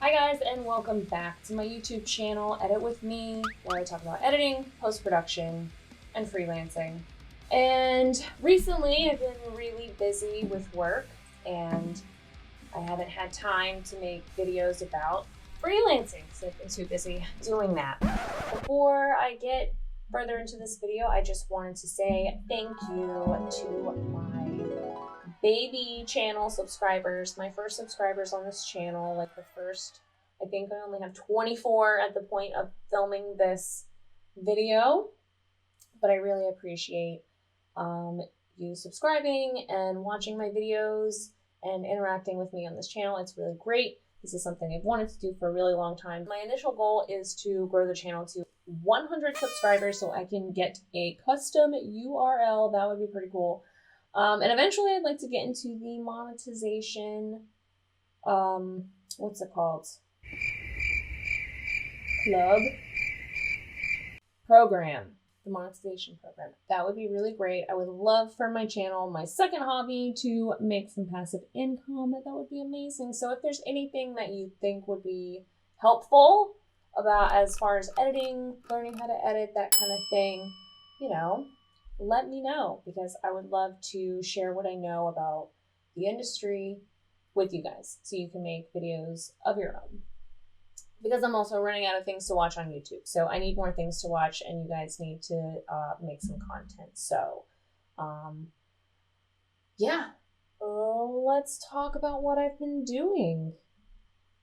Hi guys, and welcome back to my YouTube channel, Edit With Me, where I talk about editing, post-production, and freelancing. And recently I've been really busy with work and I haven't had time to make videos about freelancing because I've been too busy doing that. Before I get further into this video, I just wanted to say thank you to my baby channel subscribers, my first subscribers on this channel, I think I only have 24 at the point of filming this video, but I really appreciate you subscribing and watching my videos and interacting with me on this channel. It's really great. This is something I've wanted to do for a really long time. My initial goal is to grow the channel to 100 subscribers so I can get a custom URL. That would be pretty cool. And eventually I'd like to get into the monetization, what's it called? Club program, the monetization program. That would be really great. I would love for my channel, my second hobby, to make some passive income. That would be amazing. So if there's anything that you think would be helpful about as far as editing, learning how to edit, that kind of thing, let me know, because I would love to share what I know about the industry with you guys so you can make videos of your own. Because I'm also running out of things to watch on YouTube. So I need more things to watch and you guys need to make some content. So yeah, let's talk about what I've been doing.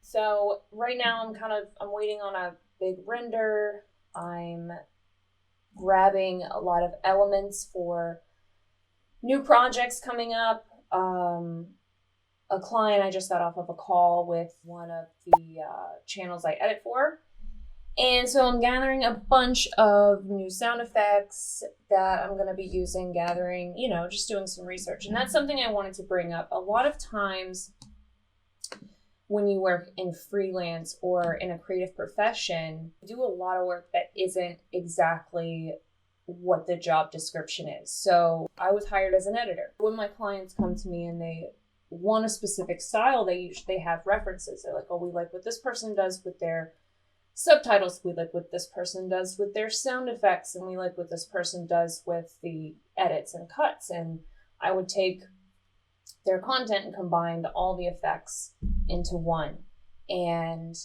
So right now I'm waiting on a big render. I'm grabbing a lot of elements for new projects coming up. A client, I just got off of a call with one of the channels I edit for. And so I'm gathering a bunch of new sound effects that I'm going to be using, just doing some research. And that's something I wanted to bring up. A lot of times when you work in freelance or in a creative profession, you do a lot of work that isn't exactly what the job description is. So I was hired as an editor. When my clients come to me and they want a specific style, they have references. They're like, oh, we like what this person does with their subtitles, we like what this person does with their sound effects, and we like what this person does with the edits and cuts. And I would take their content and combine all the effects into one. And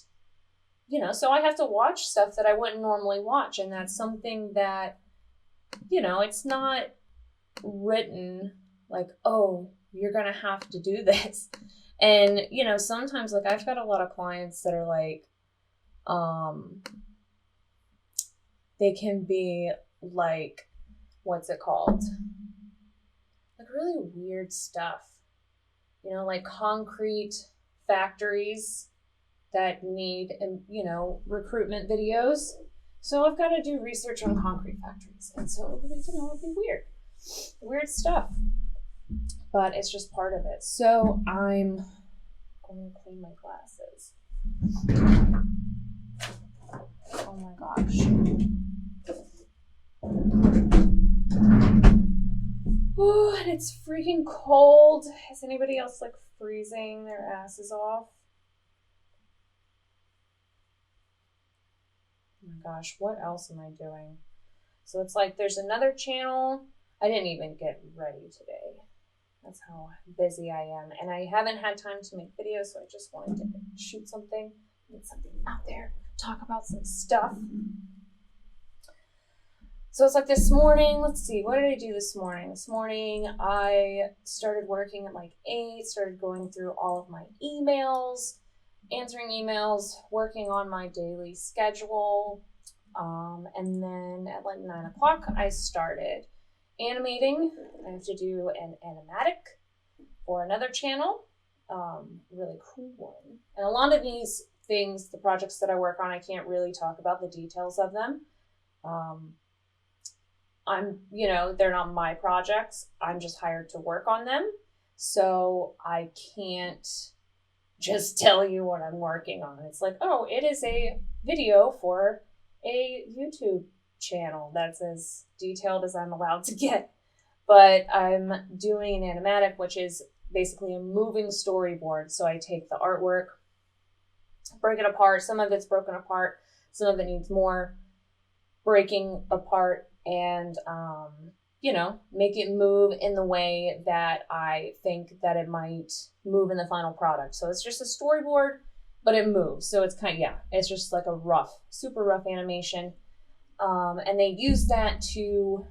so I have to watch stuff that I wouldn't normally watch, and that's something that it's not written like, oh, you're going to have to do this. And, sometimes like I've got a lot of clients that are like, they can be like, what's it called? Like really weird stuff, like concrete factories that need, recruitment videos. So I've got to do research on concrete factories. And so, it'll be weird stuff. But it's just part of it. So I'm going to clean my glasses. Oh my gosh. Oh, and it's freaking cold. Is anybody else like freezing their asses off? Oh my gosh, what else am I doing? So it's like there's another channel. I didn't even get ready today. That's how busy I am. And I haven't had time to make videos, so I just wanted to shoot something, get something out there, talk about some stuff. So it's like this morning, let's see, what did I do this morning? This morning I started working at like 8, started going through all of my emails, answering emails, working on my daily schedule. And then at like 9 o'clock, I started animating. I have to do an animatic for another channel, really cool one. And a lot of these things, the projects that I work on, I can't really talk about the details of them. They're not my projects. I'm just hired to work on them. So I can't just tell you what I'm working on. It's like, oh, it is a video for a YouTube channel. That's as detailed as I'm allowed to get. But I'm doing an animatic, which is basically a moving storyboard. So I take the artwork break it apart. Some of it's broken apart. Some of it needs more breaking apart and, make it move in the way that I think that it might move in the final product. So it's just a storyboard, but it moves. So it's it's just like a super rough animation. And they use that to,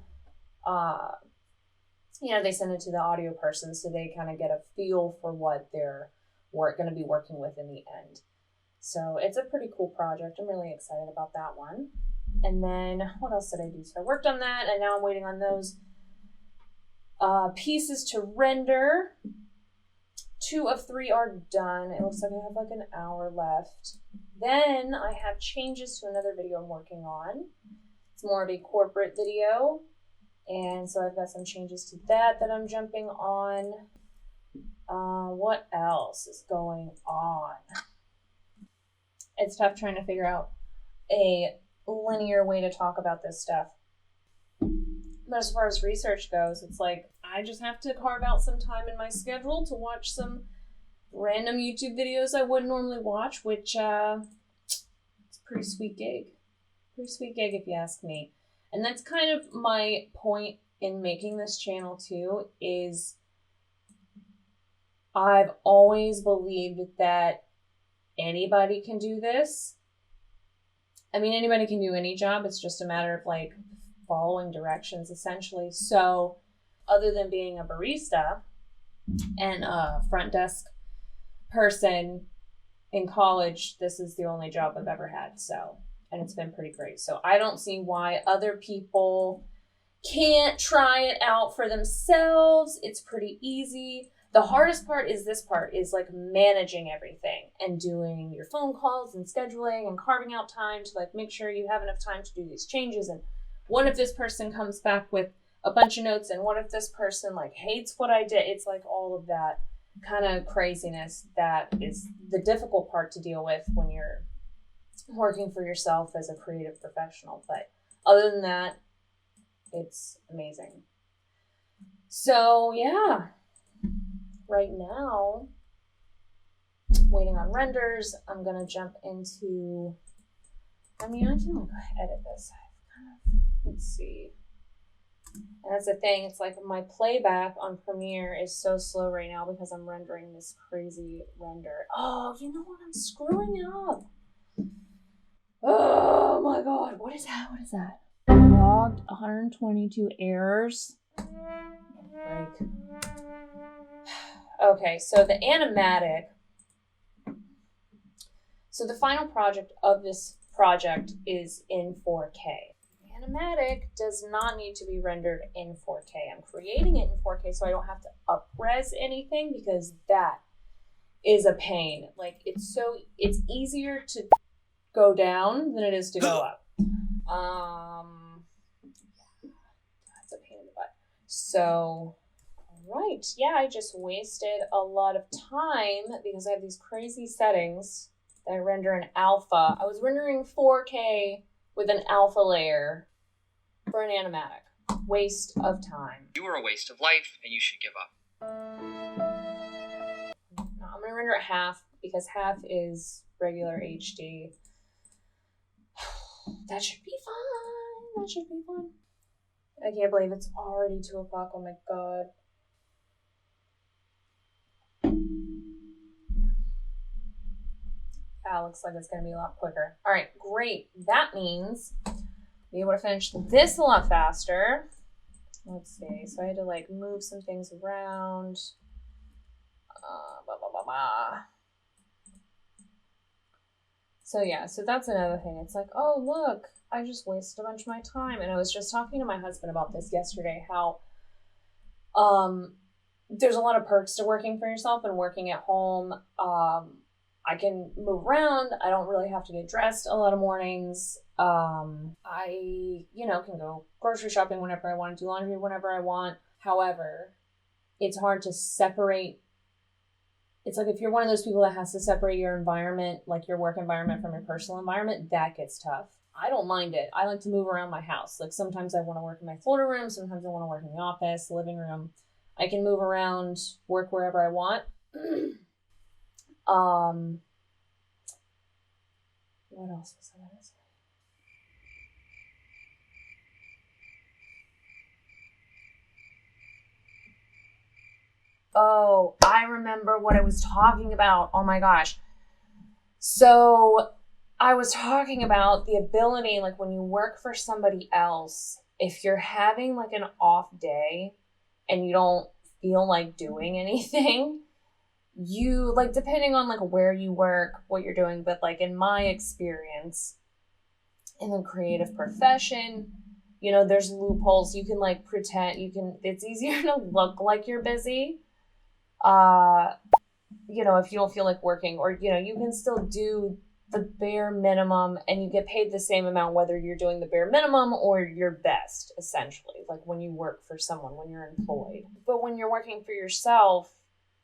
they send it to the audio person so they kind of get a feel for what they're going to be working with in the end. So it's a pretty cool project. I'm really excited about that one. And then what else did I do? So I worked on that, and now I'm waiting on those pieces to render. 2 of 3 are done. It looks like I have like an hour left. Then I have changes to another video I'm working on. It's more of a corporate video. And so I've got some changes to that I'm jumping on. What else is going on? It's tough trying to figure out a linear way to talk about this stuff. But as far as research goes, it's like I just have to carve out some time in my schedule to watch some random YouTube videos I wouldn't normally watch, which it's a pretty sweet gig. Pretty sweet gig if you ask me. And that's kind of my point in making this channel too, is I've always believed that anybody can do this. I mean, anybody can do any job. It's just a matter of like following directions essentially. So other than being a barista and a front desk person in college, this is the only job I've ever had. So, and it's been pretty great. So I don't see why other people can't try it out for themselves. It's pretty easy. The hardest part is this part, is like managing everything and doing your phone calls and scheduling and carving out time to like make sure you have enough time to do these changes. And what if this person comes back with a bunch of notes, and what if this person like hates what I did? It's like all of that kind of craziness that is the difficult part to deal with when you're working for yourself as a creative professional. But other than that, it's amazing. So yeah, right now, waiting on renders. I'm gonna jump into, I can like edit this. Let's see. And that's the thing, it's like my playback on Premiere is so slow right now because I'm rendering this crazy render. Oh, you know what? I'm screwing up. Oh my god, what is that? Logged 122 errors. Like, okay, so the animatic. So the final project of this project is in 4K. Animatic does not need to be rendered in 4K. I'm creating it in 4K so I don't have to up-res anything, because that is a pain. Like, it's easier to go down than it is to go up. That's a pain in the butt. So, alright, yeah, I just wasted a lot of time because I have these crazy settings that I render in alpha. I was rendering 4K with an alpha layer for an animatic. Waste of time. You are a waste of life, and you should give up. No, I'm gonna render it half, because half is regular HD. That should be fine. I can't believe it's already 2 o'clock. Oh my god. Looks like it's gonna be a lot quicker. All right, great. That means be able to finish this a lot faster. Let's see. So I had to like move some things around. So yeah, so that's another thing. It's like, oh look, I just wasted a bunch of my time. And I was just talking to my husband about this yesterday, how there's a lot of perks to working for yourself and working at home. I can move around. I don't really have to get dressed a lot of mornings. I, can go grocery shopping whenever I want, do laundry whenever I want. However, it's hard to separate. It's like if you're one of those people that has to separate your environment, like your work environment, from your personal environment, that gets tough. I don't mind it. I like to move around my house. Like sometimes I want to work in my floater room. Sometimes I want to work in the office, the living room. I can move around, work wherever I want. What else was I going to say? Oh, I remember what I was talking about. Oh my gosh. So I was talking about the ability, like when you work for somebody else, if you're having like an off day and you don't feel like doing anything, you like, depending on like where you work, what you're doing, but like in my experience in the creative profession, there's loopholes. You can like pretend, it's easier to look like you're busy. Uh, if you don't feel like working, or, you can still do the bare minimum and you get paid the same amount whether you're doing the bare minimum or your best, essentially, like when you work for someone, when you're employed. But when you're working for yourself,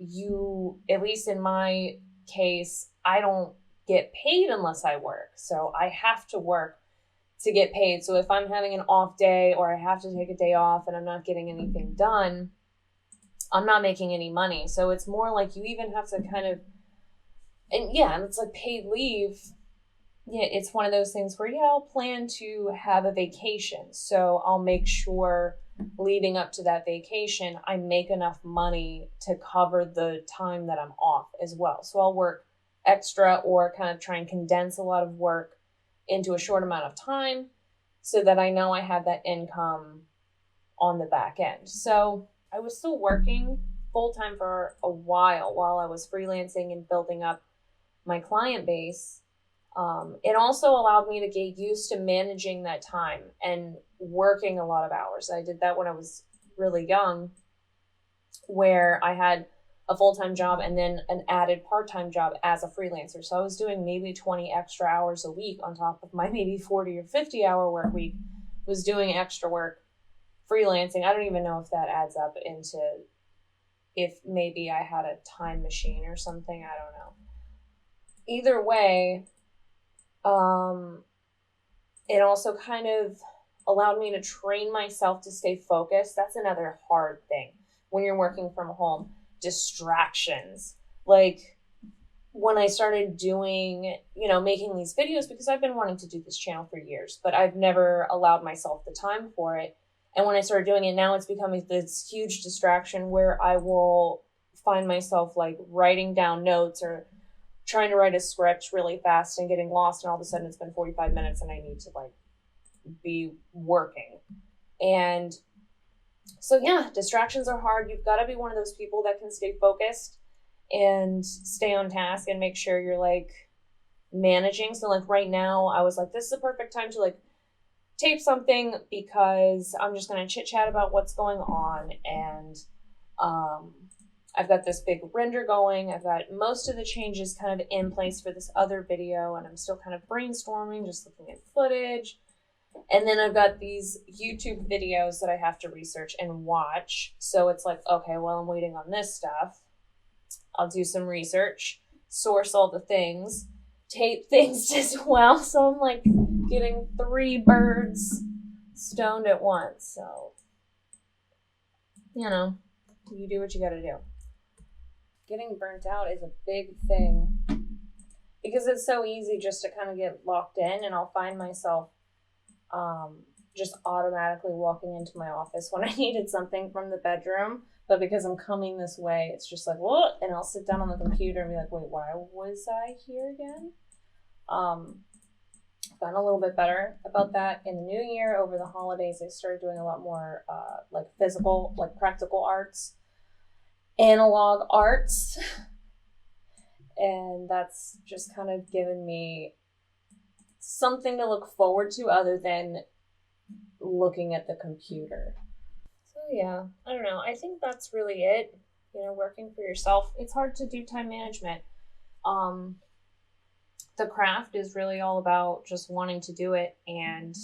at least in my case, I don't get paid unless I work. So I have to work to get paid. So if I'm having an off day or I have to take a day off and I'm not getting anything done, I'm not making any money. So it's more like you even have to kind of, and it's like paid leave. Yeah, it's one of those things where, I'll plan to have a vacation. So I'll make sure leading up to that vacation, I make enough money to cover the time that I'm off as well. So I'll work extra or kind of try and condense a lot of work into a short amount of time so that I know I have that income on the back end. So I was still working full time for a while I was freelancing and building up my client base. It also allowed me to get used to managing that time and working a lot of hours. I did that when I was really young, where I had a full-time job and then an added part-time job as a freelancer. So I was doing maybe 20 extra hours a week on top of my maybe 40 or 50 hour work week, was doing extra work freelancing. I don't even know if that adds up into, if maybe I had a time machine or something. I don't know. Either way, it also kind of allowed me to train myself to stay focused. That's another hard thing when you're working from home. Distractions. Like when I started doing, making these videos, because I've been wanting to do this channel for years, but I've never allowed myself the time for it. And when I started doing it, now it's becoming this huge distraction where I will find myself like writing down notes or trying to write a script really fast and getting lost, and all of a sudden it's been 45 minutes and I need to like be working. And so distractions are hard. You've got to be one of those people that can stay focused and stay on task and make sure you're like managing. So like right now I was like, this is a perfect time to like tape something because I'm just going to chit chat about what's going on. And I've got this big render going. I've got most of the changes kind of in place for this other video, and I'm still kind of brainstorming, just looking at footage. And then I've got these YouTube videos that I have to research and watch. So it's like, okay, well, I'm waiting on this stuff. I'll do some research, source all the things, tape things as well. So I'm like getting 3 birds stoned at once. So, you do what you gotta do. Getting burnt out is a big thing because it's so easy just to kind of get locked in, and I'll find myself just automatically walking into my office when I needed something from the bedroom, but because I'm coming this way, it's just like, what? And I'll sit down on the computer and be like, wait, why was I here again? Gotten a little bit better about that in the new year. Over the holidays, I started doing a lot more like physical, like practical arts, analog arts, and that's just kind of given me something to look forward to other than looking at the computer. So I don't know. I think that's really it. Working for yourself, it's hard to do time management. The craft is really all about just wanting to do it and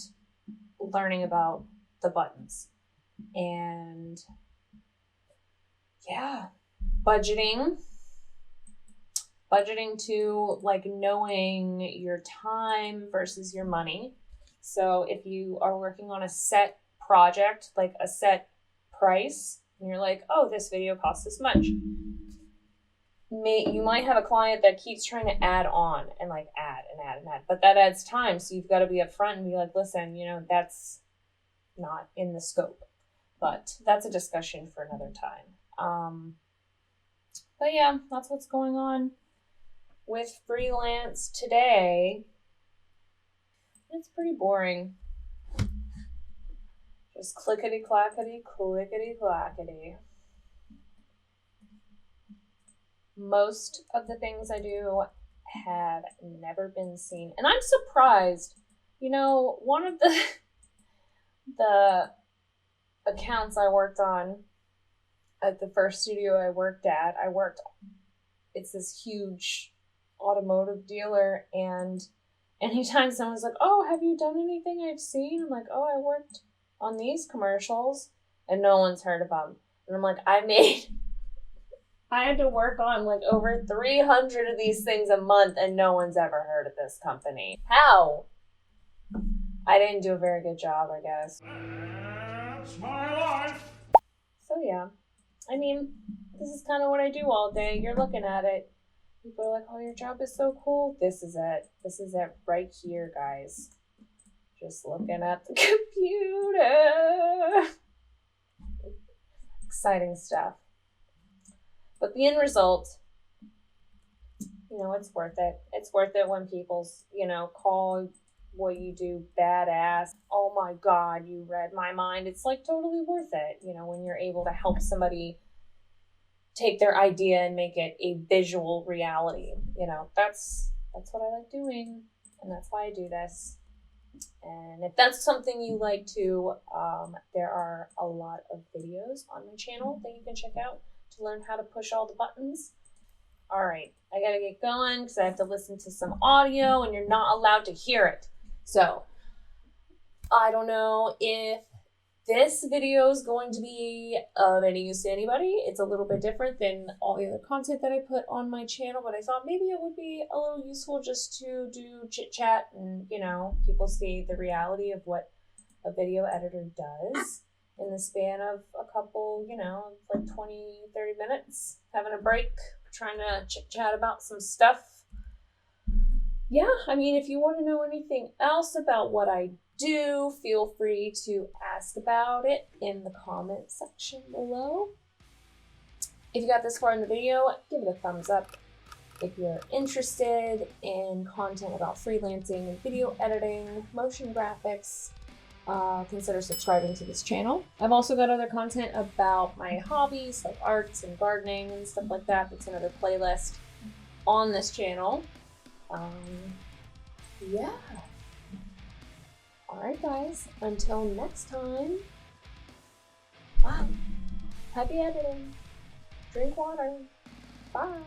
learning about the buttons. And budgeting to like knowing your time versus your money. So if you are working on a set project, like a set price, and you're like, oh, this video costs this much, you might have a client that keeps trying to add on and like add and add and add, but that adds time. So you've got to be upfront and be like, listen, that's not in the scope. But that's a discussion for another time. But yeah, that's what's going on with freelance today. It's pretty boring. Just clickety clackety, clickety clackety. Most of the things I do have never been seen. And I'm surprised. One of the accounts I worked on at the first studio I worked at, it's this huge automotive dealer, and anytime someone's like, oh, have you done anything I've seen? I'm like, oh, I worked on these commercials, and no one's heard of them. And I'm like, I had to work on like over 300 of these things a month, and no one's ever heard of this company. How? I didn't do a very good job, I guess. That's my life. So yeah, I mean, this is kind of what I do all day. You're looking at it. People are like, oh, your job is so cool. This is it. This is it right here, guys. Just looking at the computer. Exciting stuff. But the end result, it's worth it. It's worth it when people, call what you do badass. Oh my God, you read my mind. It's like totally worth it, when you're able to help somebody take their idea and make it a visual reality. That's what I like doing, and that's why I do this. And if that's something you like too, there are a lot of videos on my channel that you can check out to learn how to push all the buttons. All right, I gotta get going because I have to listen to some audio, and you're not allowed to hear it. So I don't know if this video is going to be of any use to anybody. It's a little bit different than all the other content that I put on my channel, but I thought maybe it would be a little useful just to do chit chat and, people see the reality of what a video editor does in the span of a couple, like 20, 30 minutes, having a break, trying to chit chat about some stuff. Yeah, I mean, if you want to know anything else about what I do, feel free to ask about it in the comment section below. If you got this far in the video, give it a thumbs up. If you're interested in content about freelancing and video editing, motion graphics, consider subscribing to this channel. I've also got other content about my hobbies like arts and gardening and stuff like that. That's another playlist on this channel. Yeah. Alright guys, until next time, wow, happy editing, drink water, bye.